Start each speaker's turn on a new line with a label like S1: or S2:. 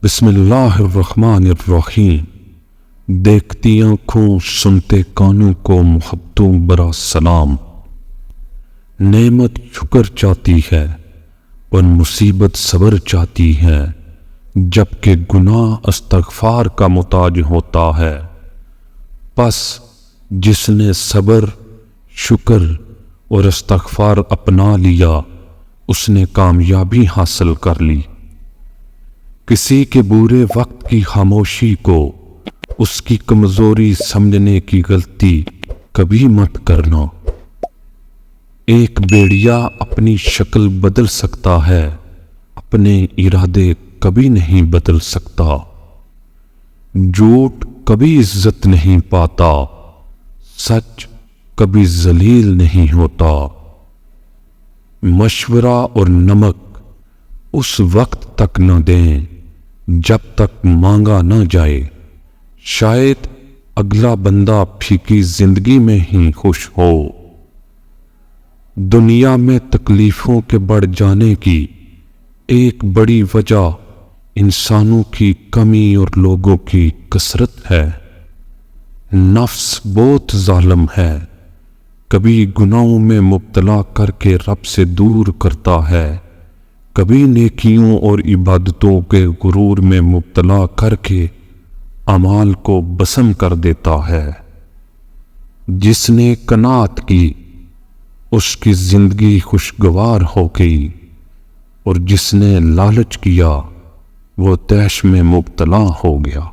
S1: بسم اللہ الرحمن الرحیم۔ دیکھتی آنکھوں سنتے کانوں کو محبتوں برا سلام۔ نعمت شکر چاہتی ہے اور مصیبت صبر چاہتی ہے، جبکہ گناہ استغفار کا محتاج ہوتا ہے۔ پس جس نے صبر، شکر اور استغفار اپنا لیا، اس نے کامیابی حاصل کر لی۔ کسی کے برے وقت کی خاموشی کو اس کی کمزوری سمجھنے کی غلطی کبھی مت کرنا۔ ایک بیڑیا اپنی شکل بدل سکتا ہے، اپنے ارادے کبھی نہیں بدل سکتا۔ جھوٹ کبھی عزت نہیں پاتا، سچ کبھی ذلیل نہیں ہوتا۔ مشورہ اور نمک اس وقت تک نہ دیں جب تک مانگا نہ جائے، شاید اگلا بندہ پھیکی زندگی میں ہی خوش ہو۔ دنیا میں تکلیفوں کے بڑھ جانے کی ایک بڑی وجہ انسانوں کی کمی اور لوگوں کی کثرت ہے۔ نفس بہت ظالم ہے، کبھی گناہوں میں مبتلا کر کے رب سے دور کرتا ہے، کبھی نیکیوں اور عبادتوں کے غرور میں مبتلا کر کے اعمال کو بسم کر دیتا ہے۔ جس نے قناعت کی اس کی زندگی خوشگوار ہو گئی، اور جس نے لالچ کیا وہ طیش میں مبتلا ہو گیا۔